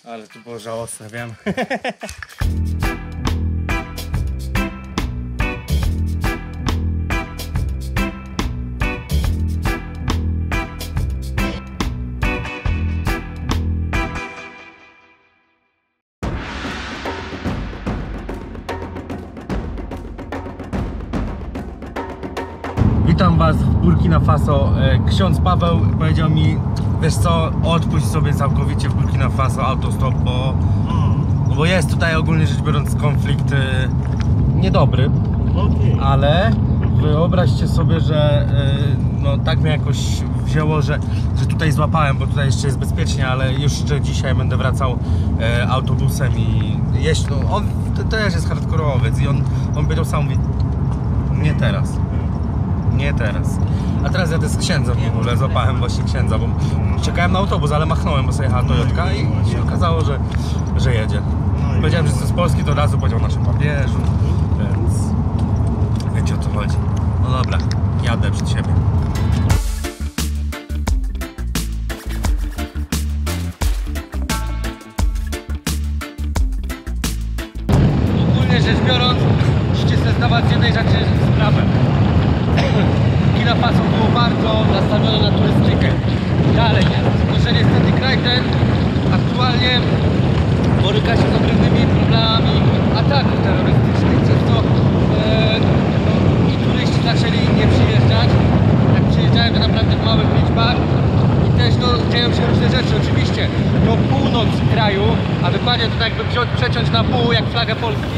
Ale to było żałosne, wiem. Witam Was w Burkina Faso. Ksiądz Paweł powiedział mi, wiesz co, odpuść sobie całkowicie w Burkina Faso autostop, bo jest tutaj ogólnie rzecz biorąc konflikt niedobry, ale wyobraźcie sobie, że no tak mnie jakoś wzięło, że tutaj złapałem, bo tutaj jeszcze jest bezpiecznie, ale już dzisiaj będę wracał autobusem i jeść, no on też jest hardkorowiec i on powiedział sam, mówi, nie teraz. Nie teraz. A teraz jadę z księdzem w ogóle, złapałem właśnie księdza, bo czekałem na autobus, ale machnąłem, bo sobie jechała Toyotka i się okazało, że jedzie. Powiedziałem, że jest z Polski, to od razu powiedział o naszym papieżu, więc wiecie o co chodzi. No dobra, jadę przed siebie. Ogólnie rzecz biorąc, musicie sobie zdawać z jednej rzeczy sprawę. Burkina Faso było bardzo nastawione na turystykę. Dalej jest. Że niestety kraj ten aktualnie boryka się z ogromnymi problemami ataków terrorystycznych, przez co i turyści zaczęli nie przyjeżdżać. Jak przyjeżdżają, to naprawdę w małych liczbach. I też dzieją się różne rzeczy. Oczywiście to północ kraju, a dokładnie to jakby przeciąć na pół, jak flagę Polski.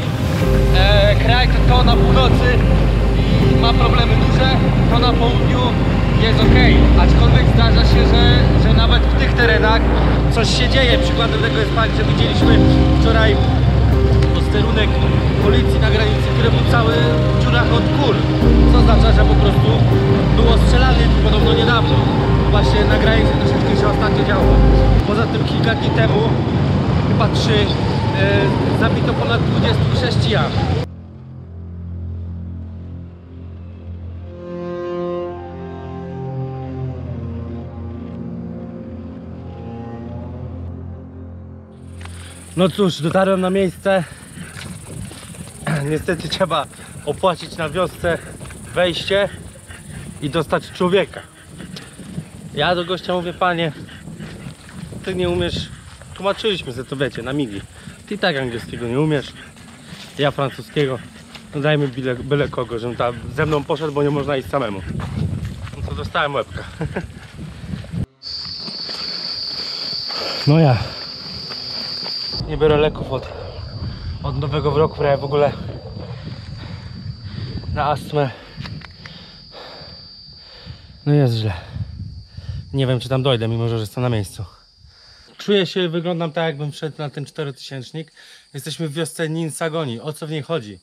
Kraj to na północy ma problemy duże, to na południu jest ok, aczkolwiek zdarza się, że nawet w tych terenach coś się dzieje. Przykładem tego jest fakt, że widzieliśmy wczoraj posterunek policji na granicy, który był cały w dziurach od kul, co oznacza, że po prostu było strzelanie podobno niedawno. Właśnie na granicy troszeczkę się ostatnio działo. Poza tym kilka dni temu, chyba 3, zabito ponad 20 chrześcijan. No cóż, dotarłem na miejsce. Niestety trzeba opłacić na wiosce wejście i dostać człowieka. Ja do gościa mówię, panie, ty nie umiesz, tłumaczyliśmy sobie to, wiecie, na migi. Ty tak angielskiego nie umiesz, ja francuskiego, no dajmy byle kogo, żebym tam ze mną poszedł, bo nie można iść samemu. No to dostałem łebka. No ja nie biorę leków od nowego roku, prawie w ogóle na astmę. No jest źle. Nie wiem, czy tam dojdę, mimo że jestem na miejscu. Czuję się, wyglądam tak, jakbym wszedł na ten 4000. Jesteśmy w wiosce Ninsagoni. O co w niej chodzi?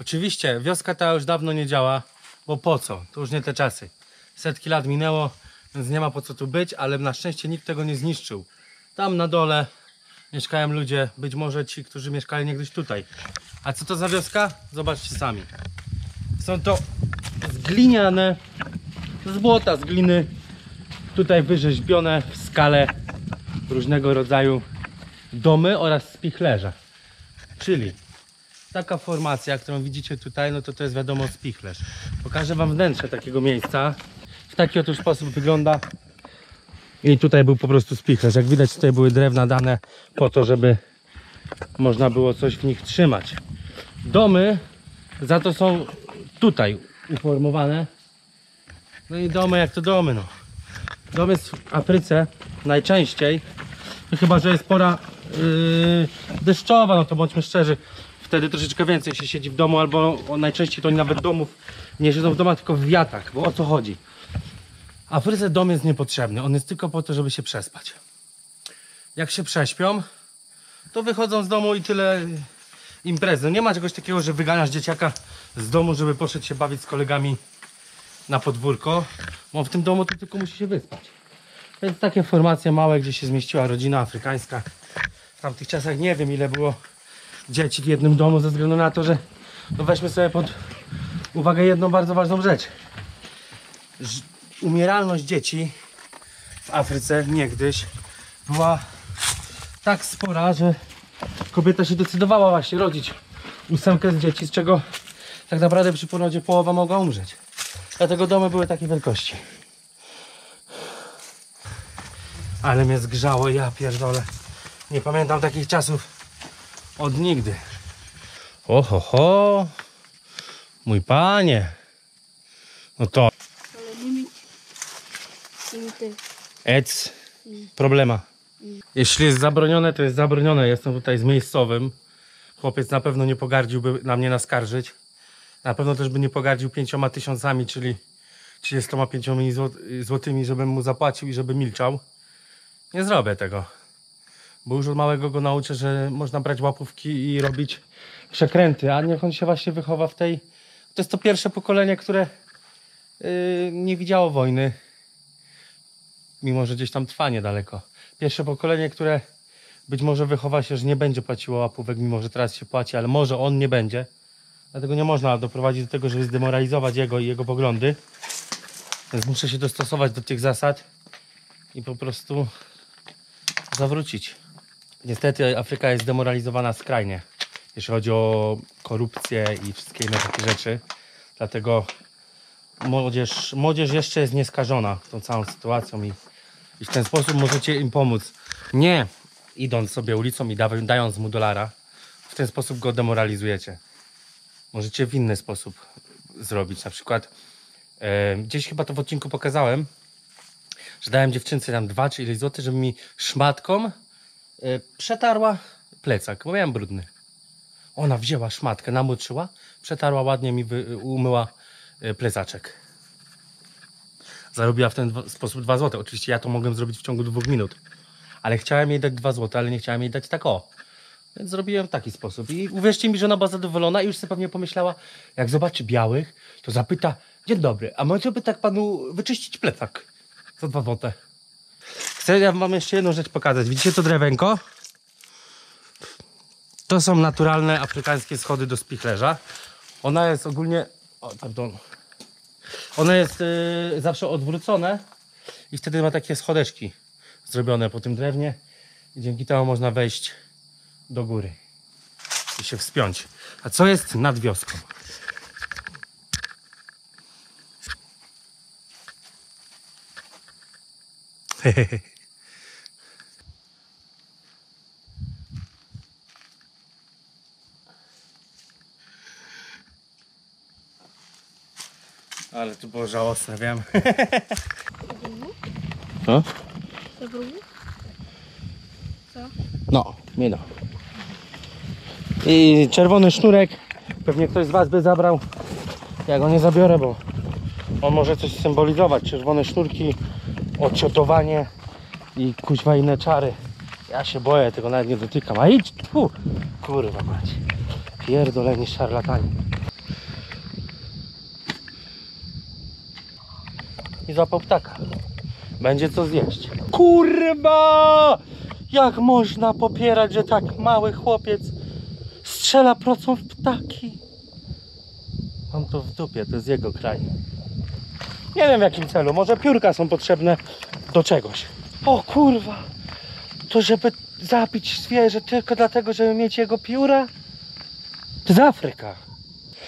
Oczywiście wioska ta już dawno nie działa, bo po co? To już nie te czasy. Setki lat minęło, więc nie ma po co tu być, ale na szczęście nikt tego nie zniszczył. Tam na dole mieszkają ludzie, być może ci, którzy mieszkali niegdyś tutaj. A co to za wioska? Zobaczcie sami. Są to zgliniane, z błota, z gliny, tutaj wyrzeźbione w skale różnego rodzaju domy oraz spichlerze. Czyli taka formacja, którą widzicie tutaj, no to jest wiadomo spichlerz. Pokażę wam wnętrze takiego miejsca. W taki oto sposób wygląda. I tutaj był po prostu spichlerz. Jak widać, tutaj były drewna dane po to, żeby można było coś w nich trzymać. Domy za to są tutaj uformowane. No i domy jak to domy, no. Domy w Afryce najczęściej, no chyba że jest pora deszczowa, no to bądźmy szczerzy, wtedy troszeczkę więcej się siedzi w domu, albo najczęściej to oni nawet domów nie siedzą w domach, tylko w wiatach, bo o co chodzi? Afryce dom jest niepotrzebny, on jest tylko po to, żeby się przespać. Jak się prześpią, to wychodzą z domu i tyle imprezy. Nie ma czegoś takiego, że wyganiasz dzieciaka z domu, żeby poszedł się bawić z kolegami na podwórko, bo w tym domu to tylko musi się wyspać. Więc takie formacje małe, gdzie się zmieściła rodzina afrykańska. W tamtych czasach nie wiem, ile było dzieci w jednym domu, ze względu na to, że no weźmy sobie pod uwagę jedną bardzo ważną rzecz. Umieralność dzieci w Afryce niegdyś była tak spora, że kobieta się decydowała właśnie rodzić 8 z dzieci, z czego tak naprawdę przy porodzie połowa mogła umrzeć. Dlatego domy były takiej wielkości. Ale mnie zgrzało, ja pierdolę. Nie pamiętam takich czasów od nigdy. Oho, mój panie. No to Ale limit. Limity. ec problema. Jeśli jest zabronione, to jest zabronione. Jestem tutaj z miejscowym. Chłopiec na pewno nie pogardziłby na mnie naskarżyć. Na pewno też by nie pogardził 5000, czyli 35 złotymi, żebym mu zapłacił i żeby milczał. Nie zrobię tego. Bo już od małego go nauczę, że można brać łapówki i robić przekręty. A niech on się właśnie wychowa w tej... To jest to pierwsze pokolenie, które nie widziało wojny. Mimo że gdzieś tam trwa niedaleko. Pierwsze pokolenie, które być może wychowa się, że nie będzie płaciło łapówek, mimo że teraz się płaci, ale może on nie będzie. Dlatego nie można doprowadzić do tego, żeby zdemoralizować jego i jego poglądy. Więc muszę się dostosować do tych zasad i po prostu zawrócić. Niestety Afryka jest zdemoralizowana skrajnie, jeśli chodzi o korupcję i wszystkie inne takie rzeczy. Dlatego młodzież jeszcze jest nieskażona tą całą sytuacją i w ten sposób możecie im pomóc. Nie idąc sobie ulicą i dając mu dolara. W ten sposób go demoralizujecie. Możecie w inny sposób zrobić. Na przykład gdzieś chyba to w odcinku pokazałem, że dałem dziewczynce tam 2 czy ileś złotych, żeby mi szmatką przetarła plecak, bo miałem brudny. Ona wzięła szmatkę, namoczyła, przetarła ładnie, mi umyła plecaczek. Zarobiła w ten sposób 2 zł. Oczywiście ja to mogłem zrobić w ciągu 2 minut. Ale chciałem jej dać 2 zł, ale nie chciałem jej dać tak o. Więc zrobiłem w taki sposób. I uwierzcie mi, że ona była zadowolona i już sobie pewnie pomyślała, jak zobaczy białych, to zapyta: dzień dobry, a może by tak panu wyczyścić plecak za 2 zł? Ja wam jeszcze jedną rzecz pokazać. Widzicie to drewenko? To są naturalne afrykańskie schody do spichlerza. Ona jest ogólnie... O, pardon. One jest zawsze odwrócone i wtedy ma takie schodeczki zrobione po tym drewnie i dzięki temu można wejść do góry i się wspiąć. A co jest nad wioską? Ale to było żałosne, wiem. Co? Co? No, nie no. I czerwony sznurek. Pewnie ktoś z was by zabrał. Ja go nie zabiorę, bo on może coś symbolizować. Czerwone sznurki, odciotowanie i kuźwa inne czary. Ja się boję, tego nawet nie dotykam. A idź, tu! Kurwa mać. Pierdoleni szarlatani. I złapał ptaka. Będzie co zjeść. Kurwa! Jak można popierać, że tak mały chłopiec strzela procą w ptaki? On to w dupie, to jest jego kraj. Nie wiem w jakim celu, może piórka są potrzebne do czegoś. O kurwa! To żeby zabić zwierzę tylko dlatego, żeby mieć jego pióra? To jest Afryka.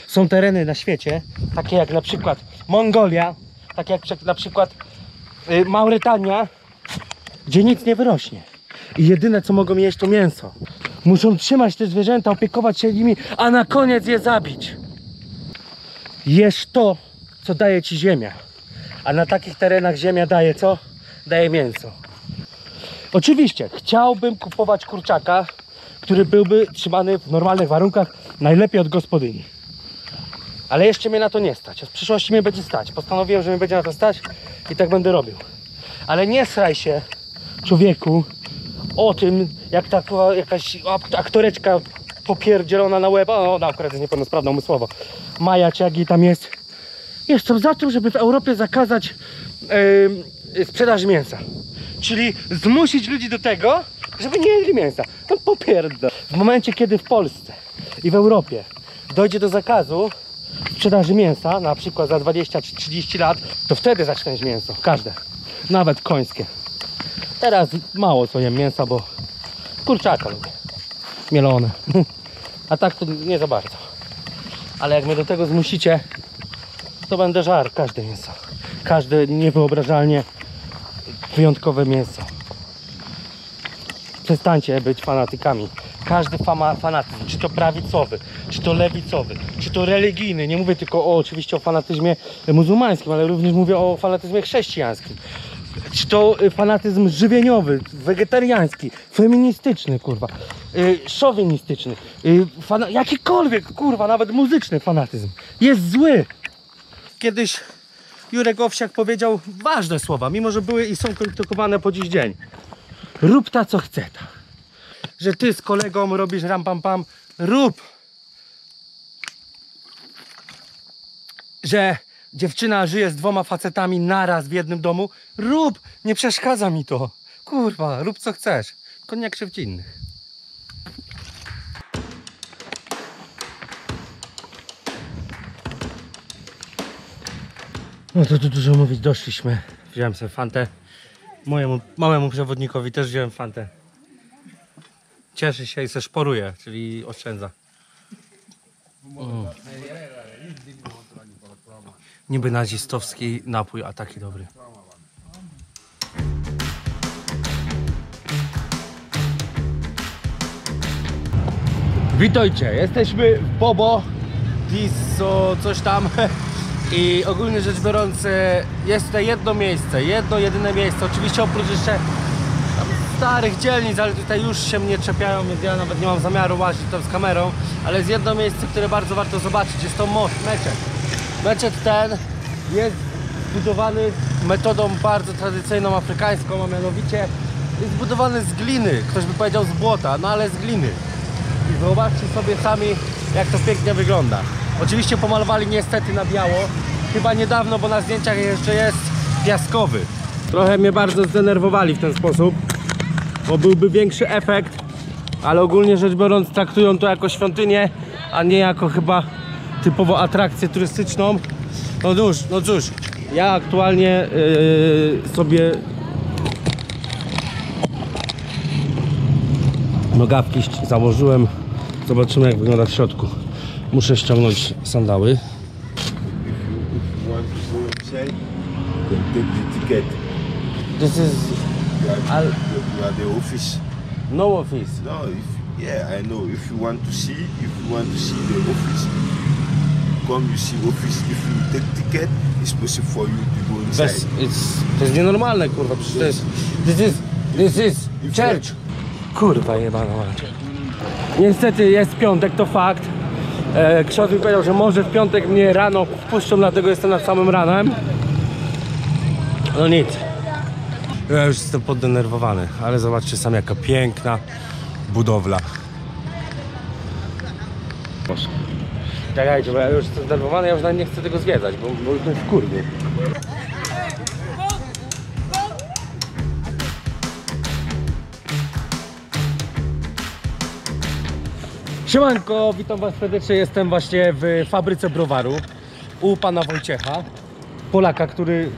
Są tereny na świecie, takie jak na przykład Mongolia, takie jak na przykład Mauretania, gdzie nic nie wyrośnie. I jedyne co mogą jeść to mięso. Muszą trzymać te zwierzęta, opiekować się nimi, a na koniec je zabić. Jesz to, co daje ci ziemia. A na takich terenach ziemia daje co? Daje mięso. Oczywiście chciałbym kupować kurczaka, który byłby trzymany w normalnych warunkach, najlepiej od gospodyni. Ale jeszcze mnie na to nie stać. A w przyszłości mnie będzie stać. Postanowiłem, że mnie będzie na to stać i tak będę robił. Ale nie sraj się, człowieku, o tym, jak ta jakaś aktoreczka popierdzielona na łeb, ona akurat jest niepełnosprawna umysłowo, Maja, czy jak jej tam jest, są za tym, żeby w Europie zakazać sprzedaż mięsa. Czyli zmusić ludzi do tego, żeby nie jedli mięsa. No popierdol. W momencie, kiedy w Polsce i w Europie dojdzie do zakazu sprzedaży mięsa, na przykład za 20 czy 30 lat, to wtedy zacznę jeść mięso. Każde. Nawet końskie. Teraz mało co jem mięsa, bo Kurczaka lubię. Mielone. A tak to nie za bardzo. Ale jak mnie do tego zmusicie, to będę żarł każde mięso. Każde niewyobrażalnie wyjątkowe mięso. Przestańcie być fanatykami. Każdy fanatyzm, czy to prawicowy, czy to lewicowy, czy to religijny, nie mówię tylko oczywiście o fanatyzmie muzułmańskim, ale również mówię o fanatyzmie chrześcijańskim. Czy to fanatyzm żywieniowy, wegetariański, feministyczny, kurwa, szowinistyczny, jakikolwiek, kurwa, nawet muzyczny fanatyzm jest zły. Kiedyś Jurek Owsiak powiedział ważne słowa, mimo że były i są krytykowane po dziś dzień. Rób ta co chce ta. Że ty z kolegą robisz ram pam pam, rób. Że dziewczyna żyje z 2 facetami naraz w jednym domu, rób, nie przeszkadza mi to. Kurwa, rób co chcesz, tylko nie krzywdź innych. No to tu dużo mówić, doszliśmy. Wziąłem sobie fantę. Mojemu małemu przewodnikowi też wziąłem fantę. Cieszy się i se szporuje, czyli oszczędza. Niby nazistowski napój, a taki dobry. Witajcie, jesteśmy w Bobo Disso, coś tam. I ogólnie rzecz biorąc jest tutaj jedno miejsce, jedno jedyne miejsce. Oczywiście oprócz jeszcze starych dzielnic, ale tutaj już się mnie czepiają, więc ja nawet nie mam zamiaru łazić tam z kamerą. Ale jest jedno miejsce, które bardzo warto zobaczyć. Jest to meczet. Meczet ten jest zbudowany metodą bardzo tradycyjną, afrykańską, a mianowicie jest zbudowany z gliny. Ktoś by powiedział z błota, no ale z gliny. I zobaczcie sobie sami, jak to pięknie wygląda. Oczywiście pomalowali niestety na biało. Chyba niedawno, bo na zdjęciach jeszcze jest piaskowy. Trochę mnie bardzo zdenerwowali w ten sposób, bo byłby większy efekt, ale ogólnie rzecz biorąc traktują to jako świątynię, a nie jako chyba typowo atrakcję turystyczną. No cóż, ja aktualnie sobie nogawki założyłem. Zobaczymy, jak wygląda w środku. Muszę ściągnąć sandały. This is you are the office. no office. No, yeah, I know. If you want to see the office, come you see office. If you take ticket, it's possible for you to go inside. To jest nienormalne, kurwa. Przecież to jest. This is church. Kurwa jebana mać. Niestety jest piątek, to fakt. Ksiądz mi powiedział, że może w piątek mnie rano wpuszczą, dlatego jestem nad samym ranem. No nic. Ja już jestem poddenerwowany, ale zobaczcie sami, jaka piękna budowla. Czekajcie, bo ja już jestem zdenerwowany, ja już nawet nie chcę tego zwiedzać, bo już to jest wkurwie. Siemanko, witam was serdecznie, jestem właśnie w fabryce browaru u pana Wojciecha, Polaka, który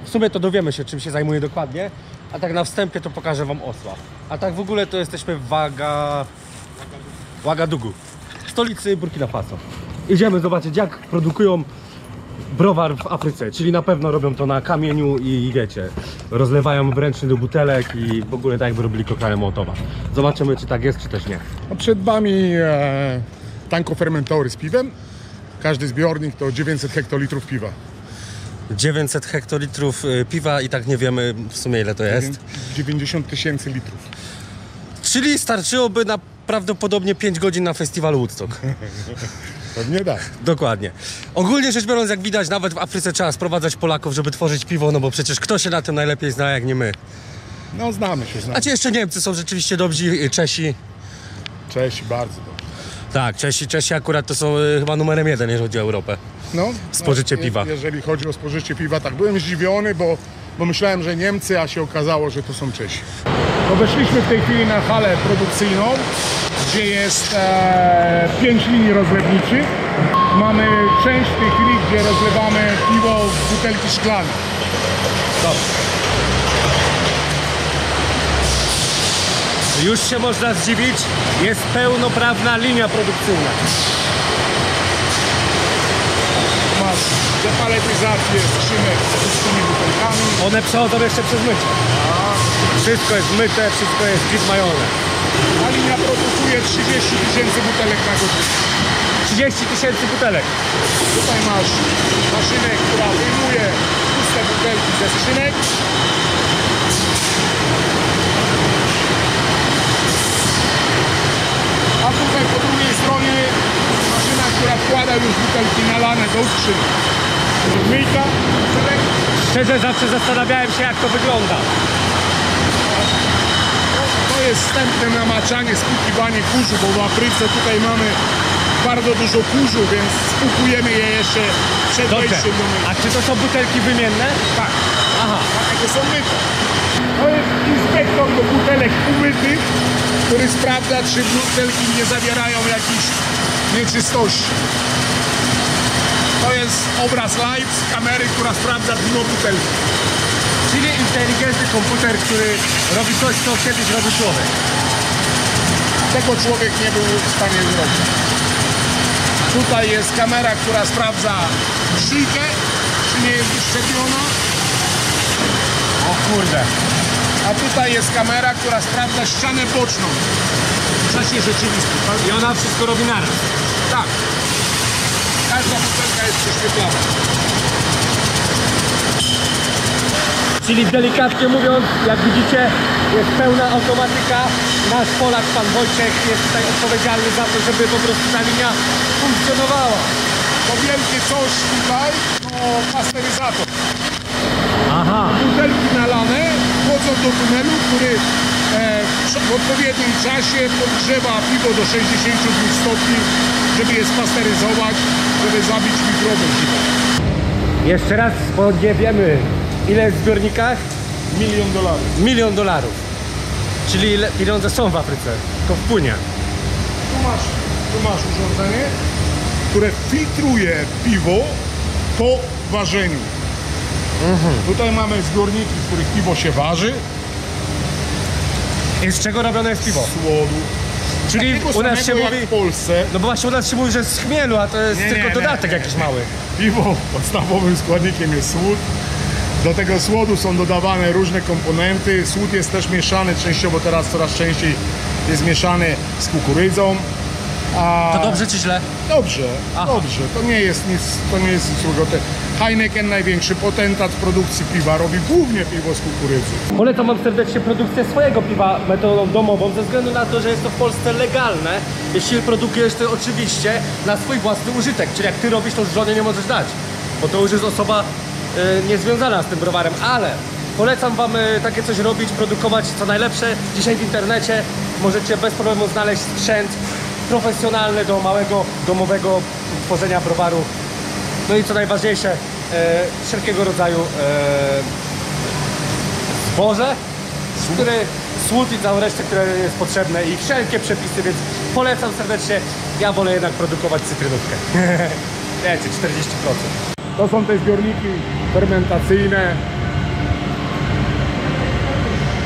w sumie to dowiemy się, czym się zajmuje dokładnie, a tak na wstępie to pokażę wam osła. A tak w ogóle to jesteśmy w Ouagadougou, stolicy Burkina Faso. Idziemy zobaczyć, jak produkują browar w Afryce, czyli na pewno robią to na kamieniu i wiecie, rozlewają wręcznie do butelek i w ogóle tak jakby robili koktajle Mołotowa. Zobaczymy, czy tak jest, czy też nie. No przed wami tankofermentory z piwem. Każdy zbiornik to 900 hektolitrów piwa. 900 hektolitrów piwa i tak nie wiemy w sumie ile to jest. 90 000 litrów. Czyli starczyłoby na prawdopodobnie 5 godzin na festiwalu Woodstock. Pewnie tak. Dokładnie. Ogólnie rzecz biorąc, jak widać, nawet w Afryce trzeba sprowadzać Polaków, żeby tworzyć piwo, no bo przecież kto się na tym najlepiej zna, jak nie my. No znamy się. A ci jeszcze Niemcy są rzeczywiście dobrzy, Czesi. Czesi bardzo dobrze. Tak, Czesi akurat to są chyba numerem 1, jeżeli chodzi o Europę. No, Spożycie piwa. Jeżeli chodzi o spożycie piwa, tak, byłem zdziwiony, bo myślałem, że Niemcy, a się okazało, że to są Czesi. No weszliśmy w tej chwili na halę produkcyjną, gdzie jest 5 linii rozlewniczych. Mamy część w tej chwili, gdzie rozlewamy piwo w butelki szklane. Dobrze. Już się można zdziwić, jest pełnoprawna linia produkcyjna. Masz depaletyzację skrzynek z tymi butelkami. One przechodzą jeszcze przez mycie. Wszystko jest myte, wszystko jest gitmajone. A linia produkuje 30 000 butelek na godzinę. 30 000 butelek. Tutaj masz maszynę, która wyjmuje puste butelki ze skrzynek. A tutaj po drugiej stronie maszyna, która wkłada już butelki nalane do skrzynek. Myjka, skrzynek. Szczerze zawsze zastanawiałem się, jak to wygląda. To jest wstępne namaczanie, spłukiwanie kurzu, bo w Afryce tutaj mamy bardzo dużo kurzu, więc spłukujemy je jeszcze przed Dobrze. wejściem do myjki. A czy to są butelki wymienne? Tak, Aha. takie są myte. To jest inspektor do butelek umytych, który sprawdza, czy butelki nie zawierają jakichś nieczystości. To jest obraz live z kamery, która sprawdza dno butelki. Czyli inteligentny komputer, który robi coś, co kiedyś robił człowiek. Tego człowiek nie był w stanie zrobić. Tutaj jest kamera, która sprawdza szyjkę, czy nie jest wyszczepiona. O kurde. A tutaj jest kamera, która sprawdza ścianę boczną w czasie rzeczywistym. I ona wszystko robi naraz. Tak. Każda butelka jest prześwietlana. Czyli delikatnie mówiąc, jak widzicie, jest pełna automatyka. Nasz Polak, pan Wojciech, jest tutaj odpowiedzialny za to, żeby po prostu ta linia funkcjonowała. To wielkie coś tutaj to pasteryzator. Aha. Butelki nalane wchodzą do tunelu, który w odpowiednim czasie podgrzewa piwo do 62 stopni, żeby je spasteryzować, żeby zabić mikroby zimą. Jeszcze raz, bo nie wiemy, ile jest w zbiornikach? $1 000 000. $1 000 000. Czyli pieniądze są w Afryce, tylko wpłynie. Tu masz urządzenie, które filtruje piwo po ważeniu. Tutaj mamy zbiorniki, w których piwo się waży. I z czego robione jest piwo? Słodu. Czyli Takiego u nas się samego jak mówi... w Polsce. No bo właśnie u nas się mówi, że z chmielu, a to jest Nie, tylko nie, dodatek nie. jakiś mały. Piwo podstawowym składnikiem jest słód. Do tego słodu są dodawane różne komponenty. Słód jest też mieszany częściowo, teraz coraz częściej jest mieszany z kukurydzą. A... To dobrze czy źle? Dobrze, Aha. dobrze. To nie jest nic złego. Heineken, największy potentat w produkcji piwa, robi głównie piwo z kukurydzy. Polecam wam serdecznie produkcję swojego piwa metodą domową, ze względu na to, że jest to w Polsce legalne. Jeśli produkujesz to oczywiście na swój własny użytek, czyli jak ty robisz, to żonie nie możesz dać, bo to już jest osoba niezwiązana z tym browarem, ale polecam wam takie coś robić, produkować co najlepsze. Dzisiaj w internecie możecie bez problemu znaleźć sprzęt profesjonalny do małego, domowego tworzenia browaru. No i co najważniejsze, wszelkiego rodzaju zboże, słód i całą resztę, które jest potrzebne i wszelkie przepisy, więc polecam serdecznie. Ja wolę jednak produkować cytrynówkę. Wiecie, 40%. To są te zbiorniki fermentacyjne.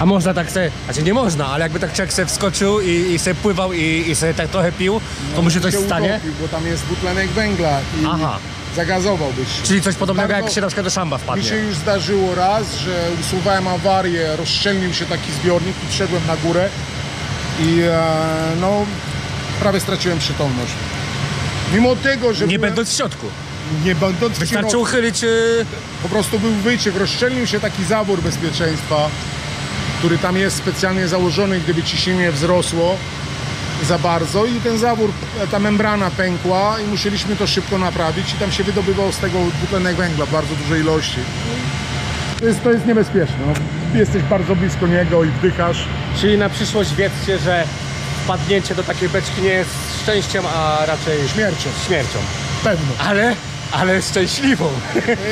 A można tak sobie, znaczy nie można, ale jakby tak człowiek sobie wskoczył i sobie pływał i sobie tak trochę pił, to mu się coś się stanie? utopił, bo tam jest dwutlenek węgla i Aha. zagazowałbyś się. Czyli coś podobnego, Bardzo- jak się na przykład do szamba Mi wpadnie. się już zdarzyło raz, że usuwałem awarię, rozszczelnił się taki zbiornik i wszedłem na górę i no prawie straciłem przytomność. Mimo tego, że Nie byłem, będąc w środku. nie będąc w Wystarczy środku, uchylić... po prostu był wyciek, rozszczelnił się taki zawór bezpieczeństwa, który tam jest specjalnie założony, gdyby ciśnienie wzrosło za bardzo i ten zawór, ta membrana pękła i musieliśmy to szybko naprawić i tam się wydobywał z tego dwutlenek węgla w bardzo dużej ilości. To jest niebezpieczne. No, jesteś bardzo blisko niego i wdychasz. Czyli na przyszłość wiedzcie, że wpadnięcie do takiej beczki nie jest szczęściem, a raczej Śmiercią. śmiercią. Pewno. Ale szczęśliwą.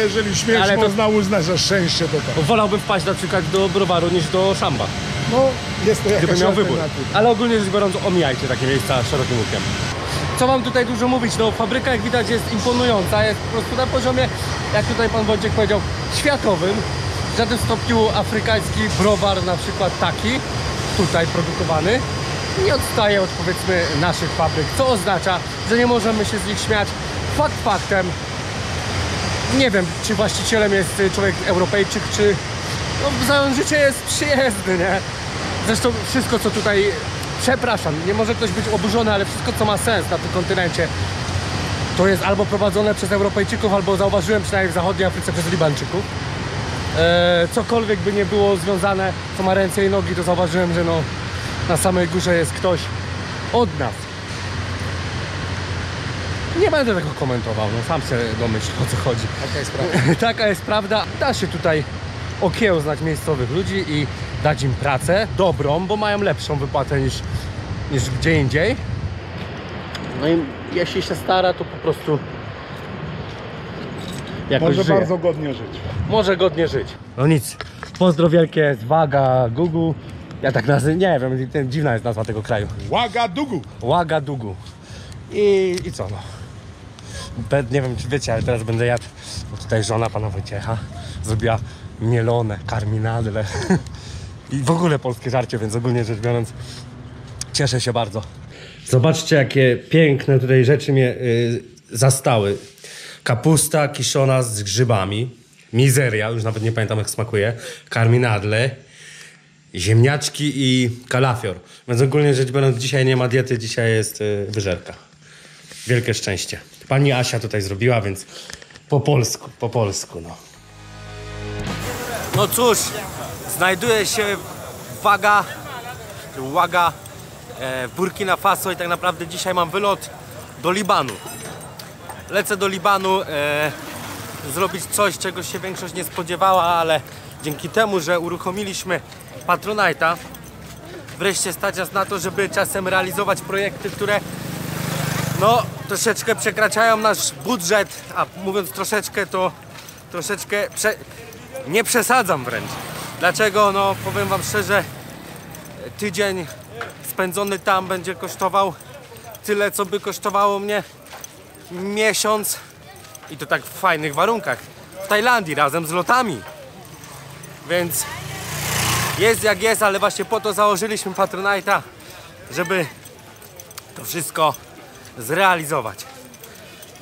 Jeżeli śmierć Ale to- można uznać za szczęście, to tak. Wolałbym wpaść na przykład do browaru niż do szamba, No, jest to jakaś gdybym miał wybór. alternatywa. Ale ogólnie rzecz biorąc, omijajcie takie miejsca szerokim łukiem. Co wam tutaj dużo mówić, no fabryka jak widać jest imponująca, jest po prostu na poziomie, jak tutaj pan Wojciech powiedział, światowym. W żadnym stopniu afrykański browar na przykład taki tutaj produkowany nie odstaje od, powiedzmy, naszych fabryk, co oznacza, że nie możemy się z nich śmiać. Fakt faktem, nie wiem, czy właścicielem jest człowiek Europejczyk, czy no, życie jest przyjezdne, nie? Zresztą wszystko, co tutaj, przepraszam, nie może ktoś być oburzony, ale wszystko, co ma sens na tym kontynencie, to jest albo prowadzone przez Europejczyków, albo zauważyłem przynajmniej w zachodniej Afryce przez Libańczyków. Cokolwiek by nie było związane, co ma ręce i nogi, to zauważyłem, że no, na samej górze jest ktoś od nas. Nie będę tego komentował, no sam się domyśl, o co chodzi. Taka jest prawda. Taka jest prawda. Da się tutaj okiełznać miejscowych ludzi i dać im pracę dobrą, bo mają lepszą wypłatę niż gdzie indziej. No i jeśli się stara, to po prostu jakoś Może żyje. bardzo godnie żyć. Może godnie żyć. No nic. Pozdro wielkie z Ouagadougou. Ja tak nazywam, nie wiem, dziwna jest nazwa tego kraju. Ouagadougou. Ouagadougou. I co no? Nie wiem, czy wiecie, ale teraz będę jadł, bo tutaj żona pana Wojciecha zrobiła mielone karminadle i w ogóle polskie żarcie, więc ogólnie rzecz biorąc cieszę się bardzo. Zobaczcie, jakie piękne tutaj rzeczy mnie zastały. Kapusta kiszona z grzybami, mizeria, już nawet nie pamiętam jak smakuje, karminadle, ziemniaczki i kalafior. Więc ogólnie rzecz biorąc dzisiaj nie ma diety, dzisiaj jest wyżerka. Wielkie szczęście. Pani Asia tutaj zrobiła, więc po polsku, no. No cóż, znajduję się w Ouaga, w Burkina Faso i tak naprawdę dzisiaj mam wylot do Libanu. Lecę do Libanu zrobić coś, czego się większość nie spodziewała, ale dzięki temu, że uruchomiliśmy Patronite'a, wreszcie stać nas na to, żeby czasem realizować projekty, które no troszeczkę przekraczają nasz budżet, a mówiąc troszeczkę, to troszeczkę nie przesadzam wręcz. Dlaczego? No powiem wam szczerze, tydzień spędzony tam będzie kosztował tyle, co by kosztowało mnie miesiąc i to tak w fajnych warunkach w Tajlandii razem z lotami. Więc jest jak jest, ale właśnie po to założyliśmy Patronite'a, żeby to wszystko zrealizować.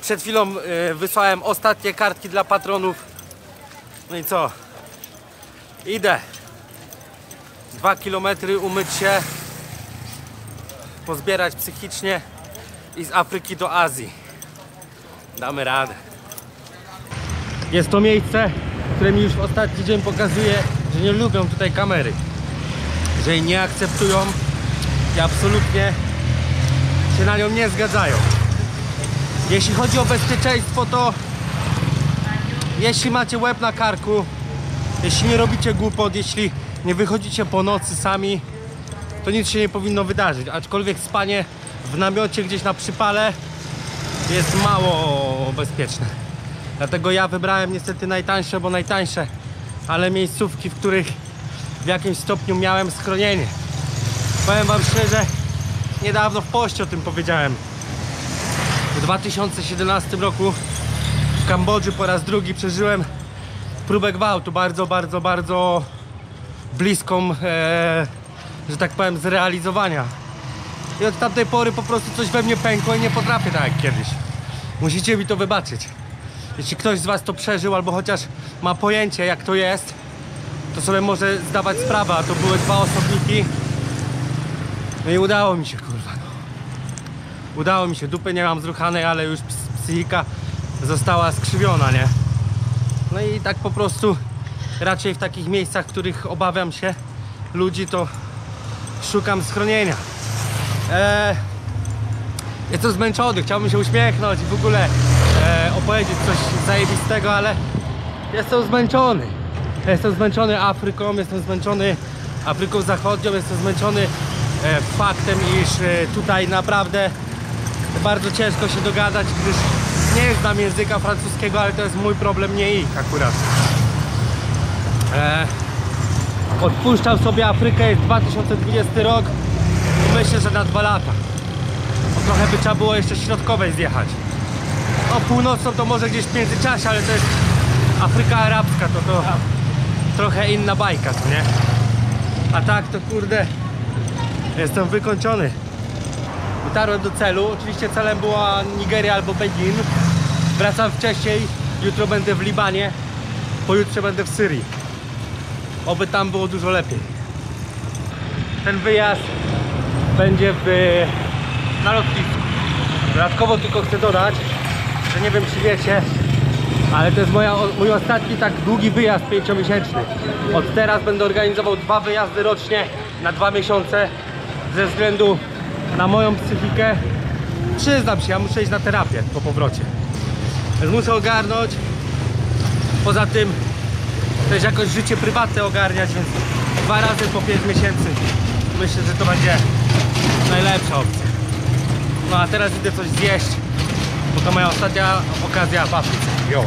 Przed chwilą wysłałem ostatnie kartki dla patronów. No i co? Idę 2 km umyć się, pozbierać psychicznie i z Afryki do Azji. Damy radę. Jest to miejsce, które mi już w ostatni dzień pokazuje, że nie lubią tutaj kamery, że jej nie akceptują i absolutnie się na nią nie zgadzają. Jeśli chodzi o bezpieczeństwo, to jeśli macie łeb na karku, jeśli nie robicie głupot, jeśli nie wychodzicie po nocy sami, to nic się nie powinno wydarzyć. Aczkolwiek spanie w namiocie gdzieś na przypale jest mało bezpieczne. Dlatego ja wybrałem niestety najtańsze, bo najtańsze, ale miejscówki, w których w jakimś stopniu miałem schronienie. Powiem wam szczerze, niedawno w poście o tym powiedziałem. W 2017 roku w Kambodży po raz drugi przeżyłem próbę gwałtu, bardzo bliską, że tak powiem, zrealizowania. I od tamtej pory po prostu coś we mnie pękło i nie potrafię tak jak kiedyś. Musicie mi to wybaczyć. Jeśli ktoś z was to przeżył albo chociaż ma pojęcie jak to jest, to sobie może zdawać sprawę, a to były 2 osobniki. No i udało mi się, kurwa. No. Udało mi się, dupy nie mam zruchanej, ale już psychika została skrzywiona, nie? No i tak po prostu raczej w takich miejscach, w których obawiam się ludzi, to szukam schronienia. Jestem zmęczony, chciałbym się uśmiechnąć i w ogóle opowiedzieć coś zajebistego, ale jestem zmęczony. Jestem zmęczony Afryką, jestem zmęczony Afryką Zachodnią, jestem zmęczony faktem, iż tutaj naprawdę bardzo ciężko się dogadać, gdyż nie znam języka francuskiego, ale to jest mój problem, nie ich akurat. Odpuszczam sobie Afrykę, jest 2020 rok i myślę, że na 2 lata. No, trochę by trzeba było jeszcze środkowej zjechać. No północną to może gdzieś w międzyczasie, ale to jest Afryka Arabska, to trochę inna bajka, co nie? A tak to kurde, Jestem wykończony. Dotarłem do celu. Oczywiście celem była Nigeria albo Benin. Wracam wcześniej. Jutro będę w Libanie. Pojutrze będę w Syrii. Oby tam było dużo lepiej. Ten wyjazd będzie na lotnisku. Dodatkowo tylko chcę dodać, że nie wiem czy wiecie, ale to jest mój ostatni tak długi wyjazd 5-miesięczny. Od teraz będę organizował 2 wyjazdy rocznie na 2 miesiące ze względu na moją psychikę. Przyznam się, ja muszę iść na terapię po powrocie. Więc muszę ogarnąć. Poza tym też jakoś życie prywatne ogarniać, więc 2 razy po 5 miesięcy myślę, że to będzie najlepsza opcja. No a teraz idę coś zjeść, bo to moja ostatnia okazja w Afryce. Jo.